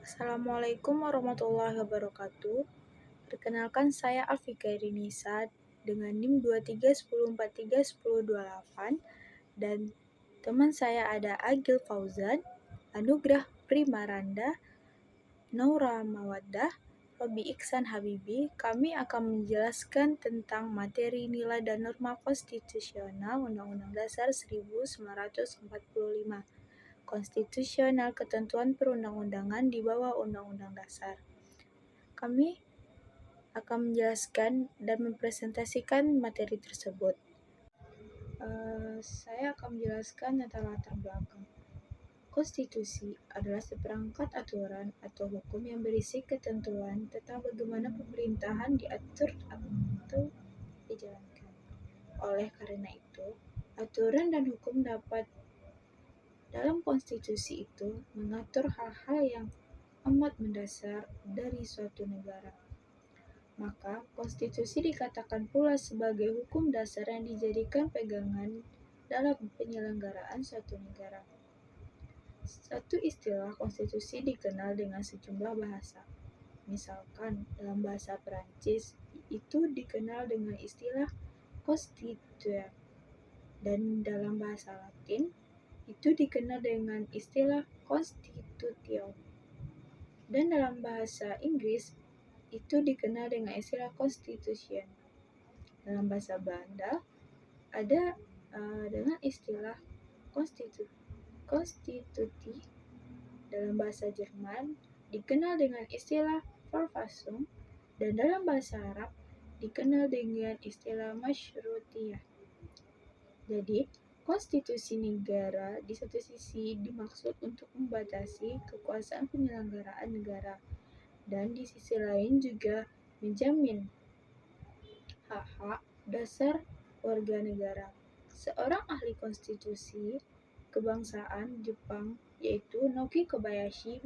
Assalamualaikum warahmatullahi wabarakatuh. Perkenalkan saya Alfika Irinisa dengan NIM 2310431028 dan teman saya ada Agil Fauzan, Anugrah Primaranda, Naura Mawaddah, Robi Iksan Habibi. Kami akan menjelaskan tentang materi nilai dan norma konstitusional Undang-Undang Dasar 1945. Konstitusional ketentuan perundang-undangan di bawah Undang-Undang Dasar. Kami akan menjelaskan dan mempresentasikan materi tersebut. Saya akan menjelaskan tentang latar belakang. Konstitusi adalah seperangkat aturan atau hukum yang berisi ketentuan tentang bagaimana pemerintahan diatur atau dijalankan. Oleh karena itu, aturan dan hukum dalam konstitusi itu mengatur hal-hal yang amat mendasar dari suatu negara. Maka, konstitusi dikatakan pula sebagai hukum dasar yang dijadikan pegangan dalam penyelenggaraan suatu negara. Satu istilah konstitusi dikenal dengan sejumlah bahasa. Misalkan, dalam bahasa Perancis itu dikenal dengan istilah constitution, dan dalam bahasa Latin itu dikenal dengan istilah constitutio, dan dalam bahasa Inggris itu dikenal dengan istilah constitution. Dalam bahasa Belanda ada dengan istilah constitutie. Dalam bahasa Jerman dikenal dengan istilah Verfassung, dan dalam bahasa Arab dikenal dengan istilah Masyruutiyah. Jadi, konstitusi negara di satu sisi dimaksud untuk membatasi kekuasaan penyelenggaraan negara, dan di sisi lain juga menjamin hak-hak dasar warga negara. Seorang ahli konstitusi kebangsaan Jepang, yaitu Naoki Kobayashi,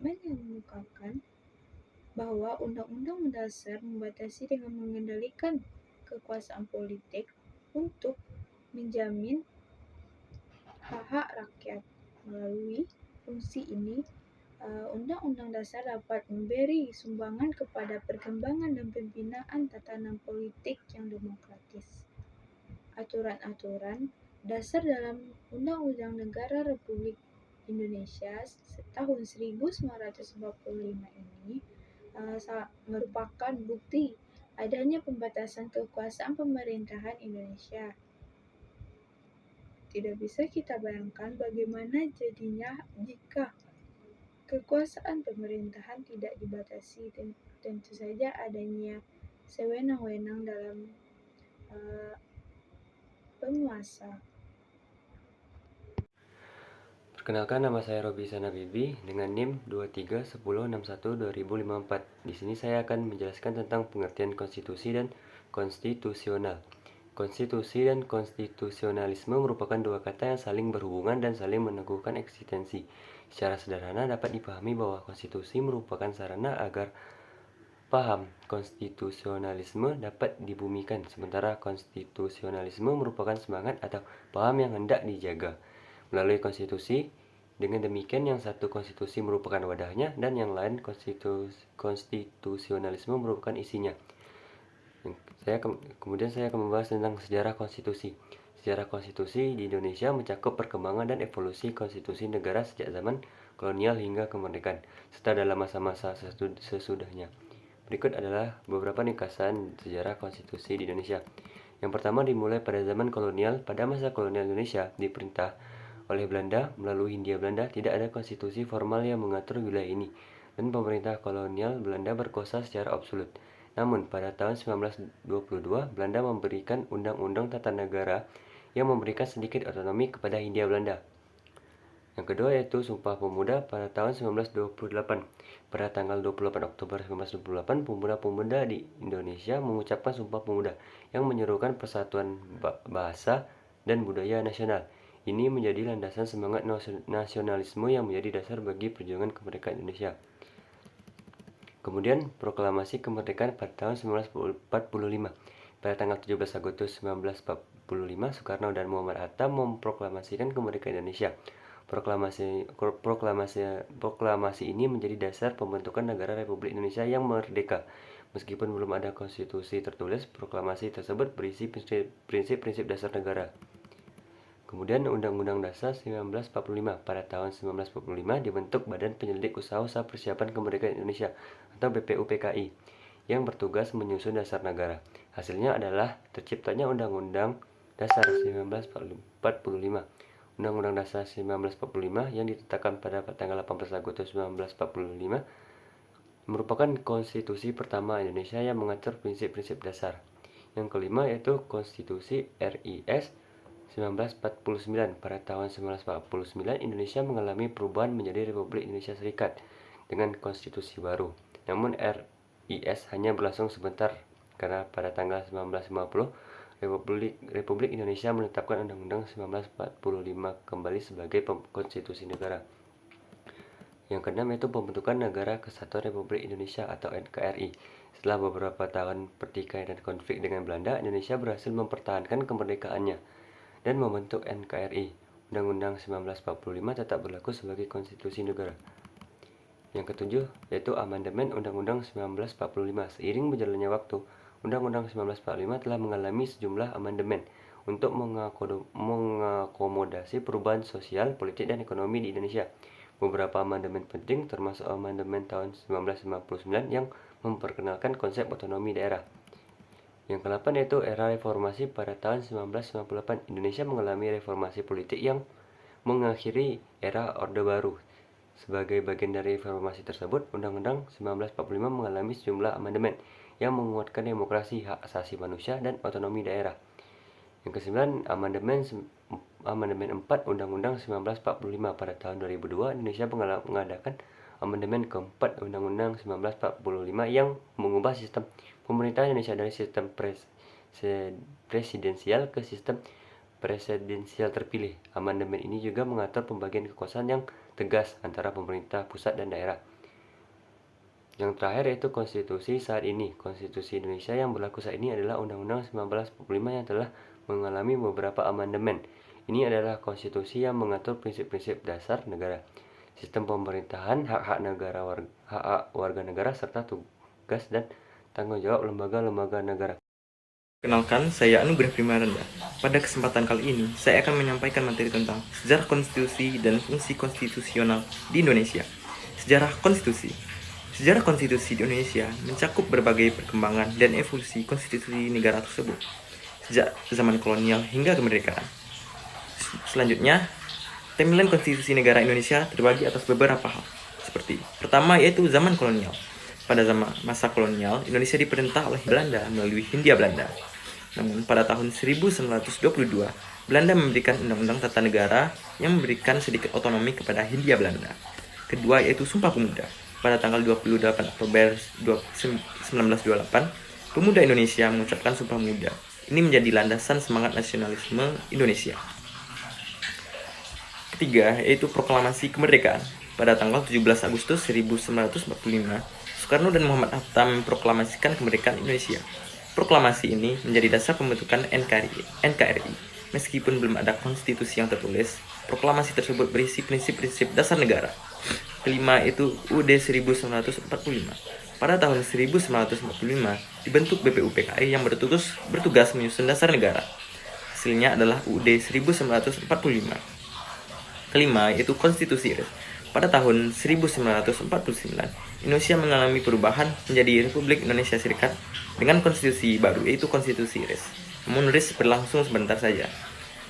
mengemukakan bahwa Undang-Undang Mendasar membatasi dengan mengendalikan kekuasaan politik untuk menjamin hak-hak rakyat. Melalui fungsi ini, Undang-Undang Dasar dapat memberi sumbangan kepada perkembangan dan pembinaan tatanan politik yang demokratis. Aturan-aturan dasar dalam Undang-Undang Negara Republik Indonesia tahun 1945 ini merupakan bukti adanya pembatasan kekuasaan pemerintahan Indonesia. Tidak bisa kita bayangkan bagaimana jadinya jika kekuasaan pemerintahan tidak dibatasi, dan tentu saja adanya sewenang-wenang dalam penguasa. Perkenalkan, nama saya Robi Iksan Habibi dengan NIM 2310612054. Di sini saya akan menjelaskan tentang pengertian konstitusi dan konstitusional. Konstitusi dan konstitusionalisme merupakan dua kata yang saling berhubungan dan saling meneguhkan eksistensi. Secara sederhana dapat dipahami bahwa konstitusi merupakan sarana agar paham konstitusionalisme dapat dibumikan, sementara konstitusionalisme merupakan semangat atau paham yang hendak dijaga melalui konstitusi. Dengan demikian, yang satu konstitusi merupakan wadahnya dan yang lain konstitusionalisme merupakan isinya. Kemudian saya akan membahas tentang sejarah konstitusi. Sejarah konstitusi di Indonesia mencakup perkembangan dan evolusi konstitusi negara sejak zaman kolonial hingga kemerdekaan, serta dalam masa-masa sesudahnya. Berikut adalah beberapa ringkasan sejarah konstitusi di Indonesia. Yang pertama, dimulai pada zaman kolonial. Pada masa kolonial Indonesia diperintah oleh Belanda melalui Hindia Belanda, tidak ada konstitusi formal yang mengatur wilayah ini, dan pemerintah kolonial Belanda berkuasa secara absolut. Namun, pada tahun 1922, Belanda memberikan Undang-Undang Tata Negara yang memberikan sedikit otonomi kepada Hindia Belanda. Yang kedua yaitu Sumpah Pemuda pada tahun 1928. Pada tanggal 28 Oktober 1928, pemuda-pemuda di Indonesia mengucapkan Sumpah Pemuda yang menyerukan persatuan bahasa dan budaya nasional. Ini menjadi landasan semangat nasionalisme yang menjadi dasar bagi perjuangan kemerdekaan Indonesia. Kemudian, proklamasi kemerdekaan pada tahun 1945. Pada tanggal 17 Agustus 1945, Soekarno dan Muhammad Hatta memproklamasikan kemerdekaan Indonesia. Proklamasi ini menjadi dasar pembentukan negara Republik Indonesia yang merdeka. Meskipun belum ada konstitusi tertulis, proklamasi tersebut berisi prinsip-prinsip dasar negara. Kemudian Undang-Undang Dasar 1945. Pada tahun 1945 dibentuk Badan Penyelidik Usaha-Usaha Persiapan Kemerdekaan Indonesia atau BPUPKI yang bertugas menyusun dasar negara. Hasilnya adalah terciptanya Undang-Undang Dasar 1945. Undang-Undang Dasar 1945 yang ditetapkan pada tanggal 18 Agustus 1945 merupakan konstitusi pertama Indonesia yang mengatur prinsip-prinsip dasar. Yang kelima yaitu Konstitusi RIS 1949. Pada tahun 1949, Indonesia mengalami perubahan menjadi Republik Indonesia Serikat dengan konstitusi baru. Namun RIS hanya berlangsung sebentar karena pada tanggal 1950, Republik Indonesia menetapkan Undang-Undang 1945 kembali sebagai konstitusi negara. Yang keenam yaitu pembentukan Negara Kesatuan Republik Indonesia atau NKRI. Setelah beberapa tahun pertikaian dan konflik dengan Belanda, Indonesia berhasil mempertahankan kemerdekaannya dan membentuk NKRI. Undang-Undang 1945 tetap berlaku sebagai konstitusi negara. Yang ketujuh yaitu amandemen Undang-Undang 1945. Seiring berjalannya waktu, Undang-Undang 1945 telah mengalami sejumlah amandemen untuk mengakomodasi perubahan sosial, politik, dan ekonomi di Indonesia. Beberapa amandemen penting termasuk amandemen tahun 1959 yang memperkenalkan konsep otonomi daerah. Yang ke-8 yaitu era reformasi. Pada tahun 1998, Indonesia mengalami reformasi politik yang mengakhiri era Orde Baru. Sebagai bagian dari reformasi tersebut, Undang-Undang 1945 mengalami sejumlah amandemen yang menguatkan demokrasi, hak asasi manusia, dan otonomi daerah. Yang ke-9, Amandemen 4 Undang-Undang 1945. Pada tahun 2002, Indonesia mengadakan amandemen keempat Undang-Undang 1945 yang mengubah sistem pemerintahan Indonesia dari sistem presidensial ke sistem presidensial terpilih. Amandemen ini juga mengatur pembagian kekuasaan yang tegas antara pemerintah pusat dan daerah. Yang terakhir yaitu konstitusi saat ini. Konstitusi Indonesia yang berlaku saat ini adalah Undang-Undang 1945 yang telah mengalami beberapa amandemen. Ini adalah konstitusi yang mengatur prinsip-prinsip dasar negara, sistem pemerintahan, hak-hak warga negara, serta tugas dan tanggung jawab lembaga-lembaga negara. Kenalkan, saya Anugrah Primarenda. Pada kesempatan kali ini, saya akan menyampaikan materi tentang sejarah konstitusi dan fungsi konstitusional di Indonesia. Sejarah konstitusi. Sejarah konstitusi di Indonesia mencakup berbagai perkembangan dan evolusi konstitusi negara tersebut, sejak zaman kolonial hingga kemerdekaan. Selanjutnya, timeline konstitusi negara Indonesia terbagi atas beberapa hal, seperti pertama yaitu zaman kolonial. Pada masa kolonial, Indonesia diperintah oleh Belanda melalui Hindia Belanda. Namun pada tahun 1922, Belanda memberikan undang-undang tata negara yang memberikan sedikit otonomi kepada Hindia Belanda. Kedua yaitu Sumpah Pemuda. Pada tanggal 28 Oktober 1928, pemuda Indonesia mengucapkan Sumpah Pemuda. Ini menjadi landasan semangat nasionalisme Indonesia. Ketiga yaitu Proklamasi Kemerdekaan. Pada tanggal 17 Agustus 1945, Soekarno dan Muhammad Hatta memproklamasikan kemerdekaan Indonesia. Proklamasi ini menjadi dasar pembentukan NKRI. Meskipun belum ada konstitusi yang tertulis, proklamasi tersebut berisi prinsip-prinsip dasar negara. Kelima itu UUD 1945. Pada tahun 1945 dibentuk BPUPKI yang bertugas menyusun dasar negara. Hasilnya adalah UUD 1945. Kelima yaitu Konstitusi RIS. Pada tahun 1949, Indonesia mengalami perubahan menjadi Republik Indonesia Serikat dengan konstitusi baru yaitu Konstitusi RIS. Namun RIS berlangsung sebentar saja.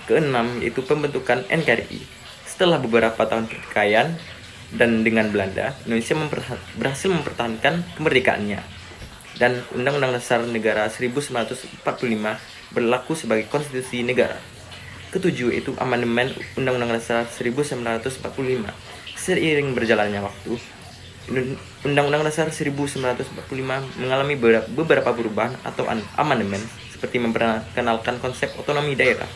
Keenam yaitu pembentukan NKRI. Setelah beberapa tahun pertikaian dan dengan Belanda, Indonesia berhasil mempertahankan kemerdekaannya. Dan Undang-Undang Dasar Negara 1945 berlaku sebagai konstitusi negara. Ketujuh itu amandemen Undang-Undang Dasar 1945. Seiring berjalannya waktu, Undang-Undang Dasar 1945 mengalami beberapa perubahan atau amandemen seperti memperkenalkan konsep otonomi daerah.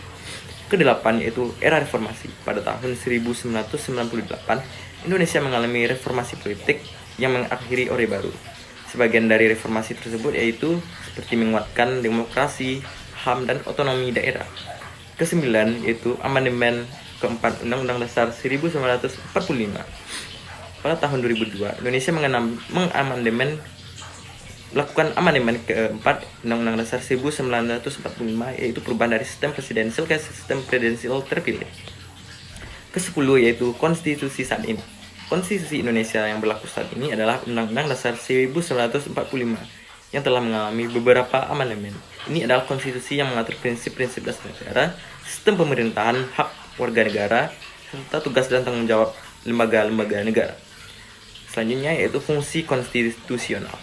Kedelapan yaitu era reformasi. Pada tahun 1998, Indonesia mengalami reformasi politik yang mengakhiri Orde Baru. Sebagian dari reformasi tersebut yaitu seperti menguatkan demokrasi, HAM, dan otonomi daerah. Kesembilan yaitu amandemen keempat Undang-Undang Dasar 1945. Pada tahun 2002, Indonesia melakukan amandemen keempat Undang-Undang Dasar 1945, yaitu perubahan dari sistem presidensial ke sistem presidensial terpilih. Ke-10 yaitu konstitusi saat ini. Konstitusi Indonesia yang berlaku saat ini adalah Undang-Undang Dasar 1945 yang telah mengalami beberapa amandemen. Ini adalah konstitusi yang mengatur prinsip-prinsip dasar negara, sistem pemerintahan, hak warga negara, serta tugas dan tanggung jawab lembaga-lembaga negara. Selanjutnya yaitu fungsi konstitusional.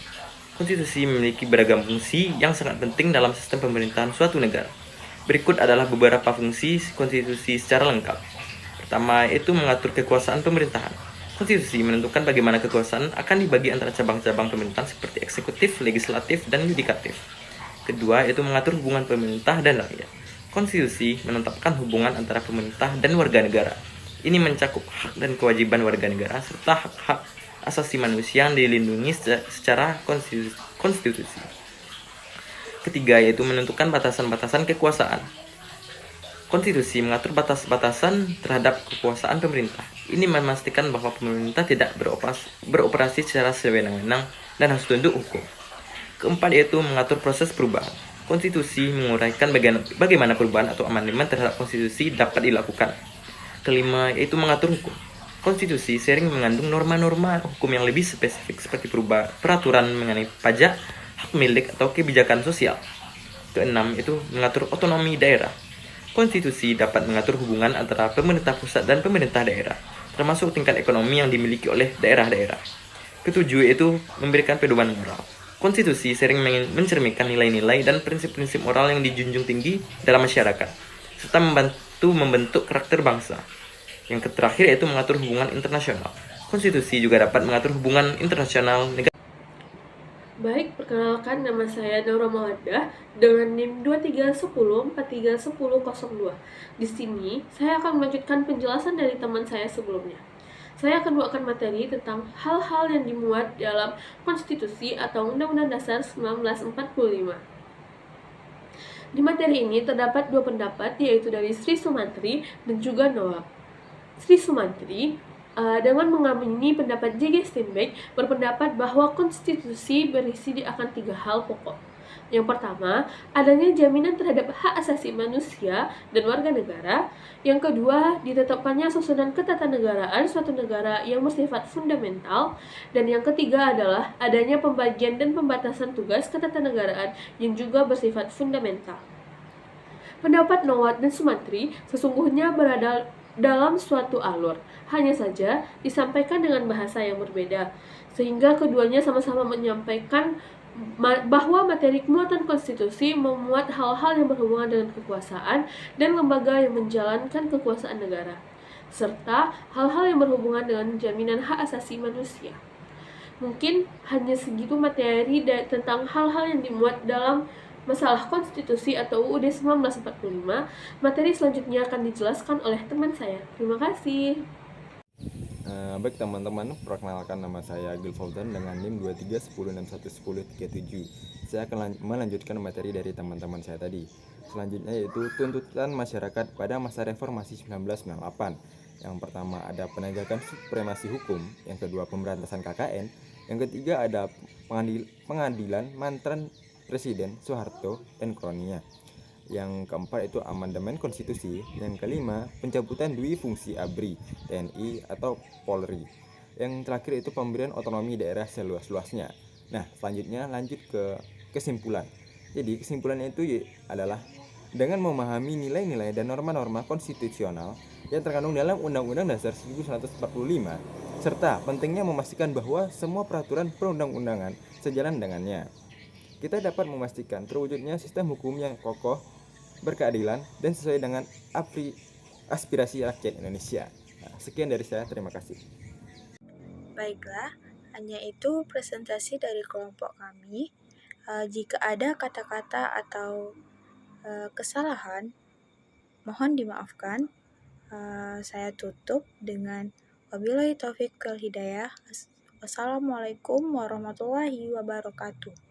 Konstitusi memiliki beragam fungsi yang sangat penting dalam sistem pemerintahan suatu negara. Berikut adalah beberapa fungsi konstitusi secara lengkap. Pertama, itu mengatur kekuasaan pemerintahan. Konstitusi menentukan bagaimana kekuasaan akan dibagi antara cabang-cabang pemerintahan seperti eksekutif, legislatif, dan yudikatif. Kedua, itu mengatur hubungan pemerintah dan rakyat. Konstitusi menetapkan hubungan antara pemerintah dan warga negara. Ini mencakup hak dan kewajiban warga negara serta hak-hak asasi manusia yang dilindungi secara konstitusi. Ketiga, yaitu menentukan batasan-batasan kekuasaan. Konstitusi mengatur batas-batasan terhadap kekuasaan pemerintah. Ini memastikan bahwa pemerintah tidak beroperasi secara sewenang-wenang dan harus tunduk hukum. Keempat, yaitu mengatur proses perubahan. Konstitusi menguraikan bagaimana perubahan atau amandemen terhadap konstitusi dapat dilakukan. Kelima, yaitu mengatur hukum. Konstitusi sering mengandung norma-norma hukum yang lebih spesifik seperti peraturan mengenai pajak, hak milik, atau kebijakan sosial. Keenam, itu mengatur otonomi daerah. Konstitusi dapat mengatur hubungan antara pemerintah pusat dan pemerintah daerah, termasuk tingkat ekonomi yang dimiliki oleh daerah-daerah. Ketujuh, itu memberikan pedoman moral. Konstitusi sering mencerminkan nilai-nilai dan prinsip-prinsip moral yang dijunjung tinggi dalam masyarakat, serta membentuk karakter bangsa. Yang terakhir yaitu mengatur hubungan internasional. Konstitusi juga dapat mengatur hubungan internasional negara. Baik, perkenalkan nama saya Naura Mawada dengan NIM 2310431002. Di sini, saya akan melanjutkan penjelasan dari teman saya sebelumnya. Saya akan membawakan materi tentang hal-hal yang dimuat dalam Konstitusi atau Undang-Undang Dasar 1945. Di materi ini terdapat dua pendapat, yaitu dari Sri Sumantri dan juga Noah. Sri Sumantri dengan mengamini pendapat J.G. Steinbeck berpendapat bahwa konstitusi berisi akan tiga hal pokok. Yang pertama, adanya jaminan terhadap hak asasi manusia dan warga negara. Yang kedua, ditetapkannya susunan ketatanegaraan suatu negara yang bersifat fundamental. Dan yang ketiga adalah adanya pembagian dan pembatasan tugas ketatanegaraan yang juga bersifat fundamental. Pendapat Noah dan Sumantri sesungguhnya berada dalam suatu alur, hanya saja disampaikan dengan bahasa yang berbeda, sehingga keduanya sama-sama menyampaikan bahwa materi muatan konstitusi memuat hal-hal yang berhubungan dengan kekuasaan dan lembaga yang menjalankan kekuasaan negara, serta hal-hal yang berhubungan dengan jaminan hak asasi manusia. Mungkin hanya segitu materi tentang hal-hal yang dimuat dalam masalah konstitusi atau UUD 1945. Materi selanjutnya akan dijelaskan oleh teman saya. Terima kasih. Baik teman-teman, perkenalkan nama saya Agil Fauzan dengan NIM 2310611037. Saya akan melanjutkan materi dari teman-teman saya tadi. Selanjutnya yaitu tuntutan masyarakat pada masa reformasi 1998. Yang pertama ada penegakan supremasi hukum, yang kedua pemberantasan KKN, yang ketiga ada pengadilan mantan Presiden Soeharto dan kroninya. Yang keempat itu amandemen konstitusi. Yang kelima pencabutan dui fungsi ABRI, TNI atau Polri. Yang terakhir itu pemberian otonomi daerah seluas-luasnya. Nah, selanjutnya lanjut ke kesimpulan. Jadi kesimpulannya itu adalah dengan memahami nilai-nilai dan norma-norma konstitusional yang terkandung dalam Undang-Undang Dasar 1945, serta pentingnya memastikan bahwa semua peraturan perundang-undangan sejalan dengannya, kita dapat memastikan terwujudnya sistem hukum yang kokoh, berkeadilan, dan sesuai dengan aspirasi rakyat Indonesia. Nah, sekian dari saya, terima kasih. Baiklah, hanya itu presentasi dari kelompok kami. Jika ada kata-kata atau kesalahan, mohon dimaafkan. Saya tutup dengan wabillahi taufiq wal hidayah. Wassalamualaikum warahmatullahi wabarakatuh.